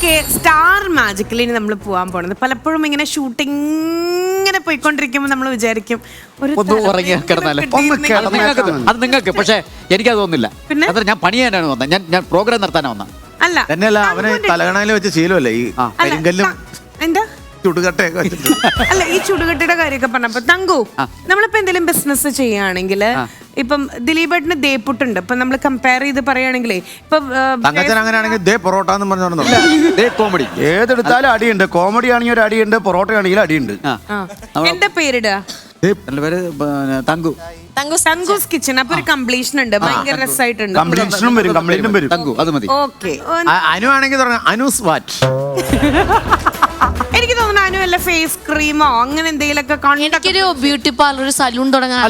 Okay, star മാജിക്കിൽ ഇനി നമ്മൾ പോകാൻ പോണത് പലപ്പോഴും ഇങ്ങനെ ഷൂട്ടിംഗ് ഇങ്ങനെ പോയിക്കൊണ്ടിരിക്കുമ്പോൾ നമ്മൾ വിചാരിക്കും അത് നിങ്ങൾക്ക്, പക്ഷെ എനിക്കത് തോന്നില്ല. അത്ര ഞാൻ പണി ചെയ്യാനാണ് വന്നത്, ഞാൻ പ്രോഗ്രാം നടത്താനാ വന്ന. അല്ല തന്നെയല്ല, അവന് തലകണയിൽ വെച്ച് ശീലമല്ലേ ഈ കരിങ്കല്ലും എന്താ ചുടുകട്ടയൊക്കെ വെച്ചിട്ട്. അല്ല, ഈ ചുടുകട്ടയുടെ കാര്യമൊക്കെ പറഞ്ഞപ്പോ തങ്കു, നമ്മളിപ്പോ എന്തെങ്കിലും ബിസിനസ് ചെയ്യുകയാണെങ്കിൽ ഇപ്പം ദിലീപേട്ടന് ദേപ്പുട്ടുണ്ട്. ഇപ്പൊ നമ്മൾ കമ്പയർ ചെയ്ത് പറയുകയാണെങ്കിലേ ഇപ്പൊ തങ്കച്ചൻ അങ്ങനെയാണെങ്കിൽ പൊറോട്ട എന്ന് പറഞ്ഞു കോമഡി ഏതെടുത്താലും അടിയുണ്ട്. കോമഡി ആണെങ്കിൽ ഒരു അടിയുണ്ട്, പൊറോട്ട ആണെങ്കിൽ അടിയുണ്ട്. എന്താ പേരിടുക? പേര് തങ്കു, തങ്കൂസ് കിച്ചൺ. അപ്പൊ ഒരു കംപ്ലീഷൻ ഉണ്ട്, ഭയങ്കര രസമായിട്ടുണ്ട്. കംപ്ലീഷനും വരും, കംപ്ലീറ്റും വരും. തങ്കു അത് മതി. ഓക്കെ, അനു ആണെങ്കിൽ അനൂസ് വാറ്റ്. എനിക്ക് തോന്നുന്നു അനു അല്ല ഫേസ് ക്രീമോ അങ്ങനെ എന്തെങ്കിലുമൊക്കെ. എനിക്കൊരു ബ്യൂട്ടി പാർലർ, സലൂൺ തുടങ്ങാൻ.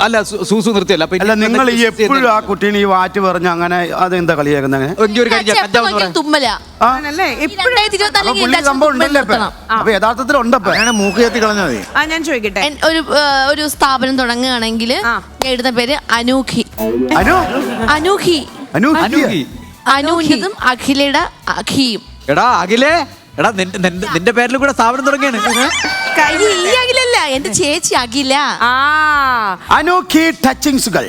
അല്ല സൂസു നിർത്തിയല്ല. അല്ല, നിങ്ങൾ ഈ എപ്പോഴും ആ കുട്ടീനെ ഈ വാറ്റ് പറഞ്ഞ് അങ്ങനെ അതെന്താ കളിയാക്കുന്നത്? തുമ്മല സംഭവം ഉണ്ടല്ലേ? അപ്പൊ യഥാർത്ഥത്തിൽ ഉണ്ടപ്പോ മൂക്ക് കത്തി കളഞ്ഞാൽ മതി. ഞാൻ ചോദിക്കട്ടെ, ഒരു സ്ഥാപനം തുടങ്ങുകയാണെങ്കിൽ എഴുതുന്ന പേര് അനൂഖി. അനൂഖി അനൂഹിതും അഖിലയുടെ അഖിയും. എടാ അഖിലേ, എടാ നിന്റെ പേരിൽ കൂടെ സ്ഥാപനം തുടങ്ങിയാണ്. ഈ അഖിലല്ല, എന്റെ ചേച്ചി അഖില. അനൂഖി ടച്ചിങ്സുകൾ,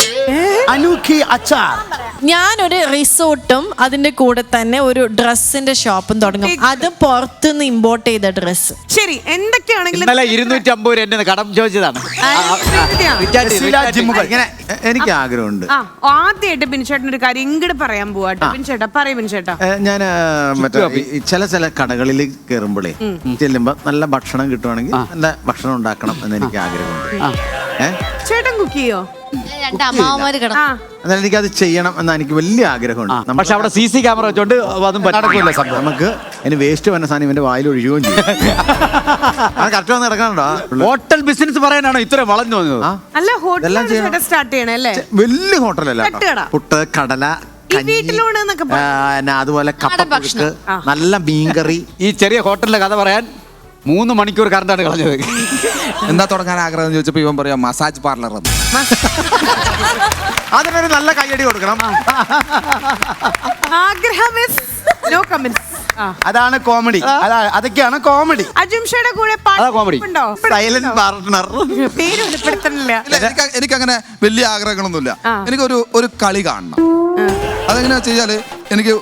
അനൂഖി അച്ചാർ. ഞാനൊരു റിസോർട്ടും അതിന്റെ കൂടെ തന്നെ ഒരു ഡ്രസ്സിന്റെ ഷോപ്പും തുടങ്ങും. അത് പുറത്തുനിന്ന് ഇമ്പോർട്ട് ചെയ്ത ഡ്രസ്. ശരി, എന്തൊക്കെയാണെങ്കിലും 250 രൂപ എന്നെ കടം ചോദിച്ചതാണ്. ഇങ്ങനെ എനിക്ക് ആഗ്രഹമുണ്ട്. ആദ്യമായിട്ട് ബിൻചേട്ടൻ ഒരു കാര്യം ഇങ്ങോട്ട് പറയാൻ പോവാട്ടോ. ബിൻചേട്ടാ പറയൂ. ബിൻചേട്ടാ, ഞാൻ മറ്റേ ചില കടകളിൽ കയറുമ്പോഴേ ചെല്ലുമ്പോ നല്ല ഭക്ഷണം കിട്ടുവാണെങ്കിൽ നല്ല ഭക്ഷണം ഉണ്ടാക്കണം എന്ന് എനിക്ക് ആഗ്രഹമുണ്ട്. ചേട്ടൻ കുക്ക് ചെയ്യോ? രണ്ട് അമ്മാവന്മാര് കിടന്നു. എന്നാലും എനിക്കത് ചെയ്യണം എന്ന് എനിക്ക് വലിയ ആഗ്രഹമുണ്ട്. പക്ഷെ അവിടെ CC ക്യാമറ വെച്ചോണ്ട് അതും നടക്കില്ല സംഭവം. നമുക്ക് അതിന് വേസ്റ്റ് വന്ന സാധനം ഇവന്റെ വായിൽ ഒഴിയുകയും ചെയ്യും. അത് കറക്റ്റ് വന്ന് നടക്കാനുണ്ടോ? ഹോട്ടൽ ബിസിനസ് പറയാനാണോ ഇത്ര വളഞ്ഞു വന്നത്? അല്ല, ഹോട്ടൽ സ്റ്റാർട്ട് ചെയ്യണല്ലേ? വലിയ ഹോട്ടലല്ല, പുട്ട്, കടല, അതുപോലെ കപ്പ, നല്ല മീൻകറി. ഈ ചെറിയ ഹോട്ടലിലെ കഥ പറയാൻ 3 മണിക്കൂർ കറണ്ടാണ് കളഞ്ഞത്. എന്താ തുടങ്ങാൻ ആഗ്രഹം ചോദിച്ചപ്പോ ഇവൻ പറയാം മസാജ് പാർലർ. അതിനൊരു നല്ല കയ്യടി കൊടുക്കണം. അതാണ് കോമഡി. അതൊക്കെയാണ് കോമഡി. അജുംഷയുടെ കൂടെ സൈലന്റ് പാർട്ട്ണർ. പേര് വെളിപ്പെടുത്തണില്ല. എനിക്കങ്ങനെ വലിയ ആഗ്രഹങ്ങളൊന്നുമില്ല. എനിക്കൊരു കളി കാണണം. അതെങ്ങനെയാ വെച്ചാല്, എനിക്ക്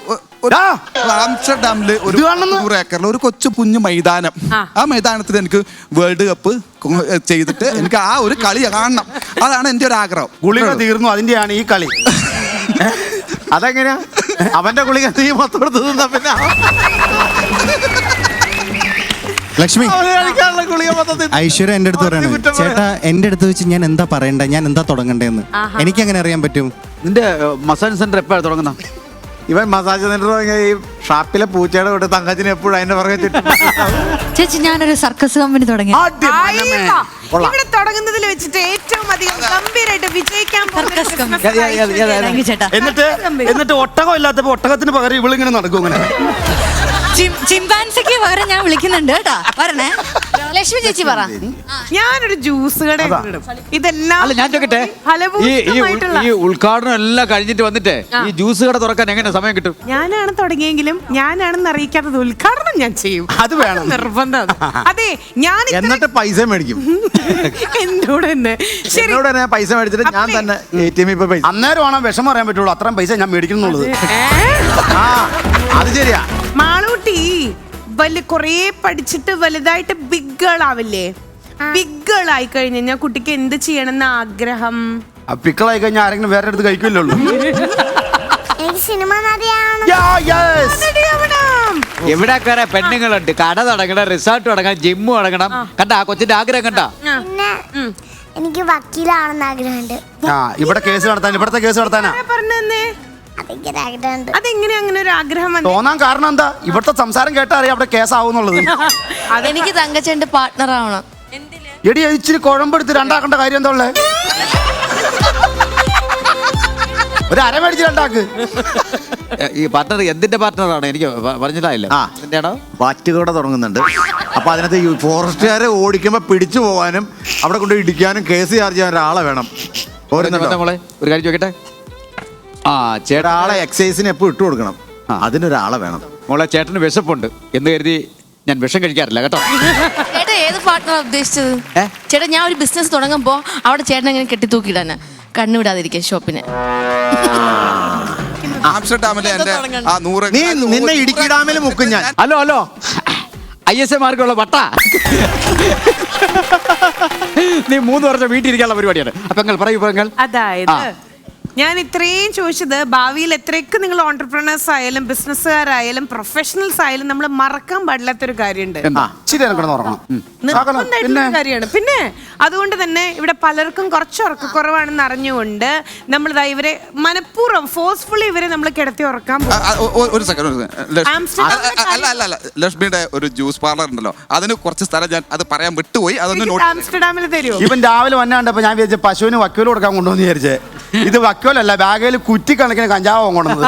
ആംസ്റ്റർഡാമില് ഒരു 100 ഏക്കറിൽ ഒരു കൊച്ചു കുഞ്ഞു മൈതാനം. ആ മൈതാനത്തിൽ എനിക്ക് വേൾഡ് കപ്പ് ചെയ്തിട്ട് എനിക്ക് ആ ഒരു കളി കാണണം. അതാണ് എന്റെ ഒരു ആഗ്രഹം. ഗുളിക തീർന്നു, അതിന്റെയാണ് ഈ കളി. അതെങ്ങനെയാ? അവന്റെ ഗുളിക നീ മൊത്തം എടുത്ത് തിന്നാ പിന്നെ ലക്ഷ്മി, ഐശ്വര്യ എന്റെ അടുത്ത് പറയണേ, ചേട്ടാ എന്റെ അടുത്ത് വെച്ച് ഞാൻ എന്താ പറയണ്ടേ, ഞാൻ എന്താ തുടങ്ങണ്ടേന്ന് എനിക്ക് എങ്ങനെ അറിയാൻ പറ്റും? നിന്റെ മസാജ് സെന്റർ എപ്പോഴാണ് തുടങ്ങുന്ന? ഇവൻ മസാജ് സെന്റർ ഈ ഷാപ്പിലെ പൂച്ചയുടെ വിട്ട് തങ്കച്ചിന് എപ്പോഴും അതിന്റെ പുറകെ ചേച്ചി, ഞാനൊരു സർക്കസ് കമ്പനി തുടങ്ങി. ഇവിടെ തുടങ്ങുന്നതിൽ വെച്ചിട്ട് ഏറ്റവും അധികം ഗംഭീരമായിട്ട് വിജയിക്കാൻ എന്നിട്ട് ഒട്ടകം ഇല്ലാത്തപ്പോ ഒട്ടകത്തിന് പകരം ഇവളിങ്ങനെ നടക്കും. ഇങ്ങനെ ചിമ്പാൻസിക്ക് പകരം ഞാൻ വിളിക്കുന്നുണ്ട് കേട്ടാ, പറഞ്ഞേ. ലക്ഷ്മി ചേച്ചി പറ. ഞാനൊരു ജ്യൂസ് കട ഇതെല്ലാം. അല്ല, ഞാൻ ചോദിക്കട്ടെ, ഈ ഉദ്ഘാടനം എല്ലാം കഴിഞ്ഞിട്ട് വന്നിട്ട് ഈ ജ്യൂസ് കട തുറക്കാൻ എങ്ങനെ സമയം കിട്ടും? ഞാനാണ് തുടങ്ങിയെങ്കിലും ഞാനാണെന്ന് അറിയിക്കാത്തത് ഉദ്ഘാടനം ഞാൻ ചെയ്യും. അത് വേണം, നിർബന്ധം. അതെ, ഞാൻ എന്നിട്ട് പൈസ മേടിക്കും എന്നോട് തന്നെ. എന്നോട് തന്നെ പൈസ മേടിച്ചിട്ട് ഞാൻ തന്നെ ATM ഇപ്പൊ പൈസ അന്നേരമാണ് വിഷമം അറിയാൻ പറ്റുള്ളൂ. അത്രയും പൈസ ഞാൻ മേടിക്കുന്നുള്ളത്. അത് ശരിയാ. മാളൂട്ടി കൊറേ പഠിച്ചിട്ട് വലുതായിട്ട് ബിഗ് ഗേൾ ആവില്ലേ? ബിഗ് ഗേൾ ആയി കഴിഞ്ഞാൽ കുട്ടിക്ക് എന്ത് ചെയ്യണമെന്ന് ആഗ്രഹം? പിക്കളായി കഴിഞ്ഞാൽ ആരെങ്കിലും വേറെ അടുത്ത് കഴിക്കില്ലല്ലോ. എവിടെ കയറാ പെണ്ണുങ്ങളുണ്ട്, കട തുടങ്ങണം, റിസോർട്ട് തുടങ്ങണം, ജിമ്മ് തുടങ്ങണം. കണ്ട ആ കൊച്ചിന്റെ ആഗ്രഹം കണ്ട. എനിക്ക് വക്കീലാണെന്ന് ആഗ്രഹമുണ്ട്. ഇവിടെ കേസ് നടത്താൻ, ഇവിടത്തെ കേസ് നടത്താനാ പറഞ്ഞേ. അതെങ്ങനെ അങ്ങനെ ഒരു ആഗ്രഹം തോന്നാൻ കാരണം എന്താ? ഇവിടുത്തെ സംസാരം കേട്ടാ അറിയാം അവിടെ കേസാവുന്നുള്ളത്. എനിക്ക് തങ്കച്ചന്റെ പാർട്ട്ണർ ആവണം. എടി, ഇച്ചിരി കുഴമ്പെടുത്ത് രണ്ടാക്കേണ്ട കാര്യം എന്താ ഉള്ളേ? ഒരു അര മേടിച്ച് രണ്ടാക്ക്. ഈ പാർട്ട്ണർ എന്തിന്റെ പാർട്ട്ണറാണ്? എനിക്ക് പറഞ്ഞില്ലായില്ല. വാറ്റുകട തുടങ്ങുന്നുണ്ട്. അപ്പൊ അതിനകത്ത് ഈ ഫോറസ്റ്റുകാരെ ഓടിക്കുമ്പോ പിടിച്ചു പോകാനും അവിടെ കൊണ്ട് ഇടിക്കാനും കേസ് ചാർജ് ചെയ്യാൻ ഒരാളെ വേണം. ഒരു കാര്യം ചോദിക്കട്ടെ, ചേട്ടാ ആളെ എക്സൈസിന് എപ്പോ ഇട്ട് കൊടുക്കണം. അതിനൊരാളെ വേണം. മോളെ ചേട്ടന് വിശപ്പുണ്ട് എന്ന് കരുതി ഞാൻ വിഷം കഴിക്കാറില്ല കേട്ടോ. ചേട്ടാ ഏത് പാർട്ട്ണറാ ഉദ്ദേശിച്ചത്? ചേട്ടാ ഞാൻ ഒരു ബിസിനസ് തുടങ്ങുമ്പോ അവിടെ ചേട്ടൻ എങ്ങനെ കെട്ടിത്തൂക്കിയിടാന് കണ്ണുവിടാതിരിക്കാൻ ഷോപ്പിന്. ആംസ്റ്റർഡാമിലെ എന്റെ ആ 100 നീ നിന്നെ ഇടുക്കി ഡാമിൽ മുക്കും ഞാൻ. ഹലോ ISA മാർക്കുള്ള വട്ട നീ 3 വർഷം വീട്ടിൽ ഇരിക്കാനുള്ള പരിപാടിയാണ്. അപ്പൊ പറയൂ. അതായത് ഞാൻ ഇത്രയും ചോദിച്ചത് ഭാവിയിൽ എത്രയൊക്കെ നിങ്ങൾ ഓണ്ടർപ്രണേഴ്സ് ആയാലും ബിസിനസ്സുകാരായാലും പ്രൊഫഷണൽസ് ആയാലും നമ്മൾ മറക്കാൻ പാടില്ലാത്തൊരു കാര്യമുണ്ട്. നിർബന്ധമായിട്ടുള്ള കാര്യമാണ്. പിന്നെ അതുകൊണ്ട് തന്നെ ഇവിടെ പലർക്കും കുറച്ച് ഉറക്കക്കുറവാണെന്ന് അറിഞ്ഞുകൊണ്ട് നമ്മൾ ഇവരെ മനഃപൂർവ്വം ഫോഴ്സ്ഫുള്ളി ഇവരെ നമ്മൾ കിടത്തി ഉറക്കാൻ ഒരു സെക്കൻഡ്. അല്ല ലക്ഷ്മിയുടെ ഒരു ജ്യൂസ് പാർലർ ഉണ്ടല്ലോ, അതിന് കുറച്ച് സ്ഥലം ഞാൻ അത് പറയാൻ വിട്ടുപോയി. അതൊന്ന് ആംസ്റ്റർഡാമിൽ തരുമോ? ഇവൻ രാവിലെ വന്നാണ്ടപ്പോ ഞാൻ വിചാരിച്ച പശുവിന് വക്കോല് കൊടുക്കാൻ കൊണ്ടുവന്ന് വിചാരിച്ചേ. ഇത് വക്കോലല്ല, ബാഗിൽ കുറ്റിക്കണക്കിന് കഞ്ചാവ് കൊണ്ടുവന്നത്.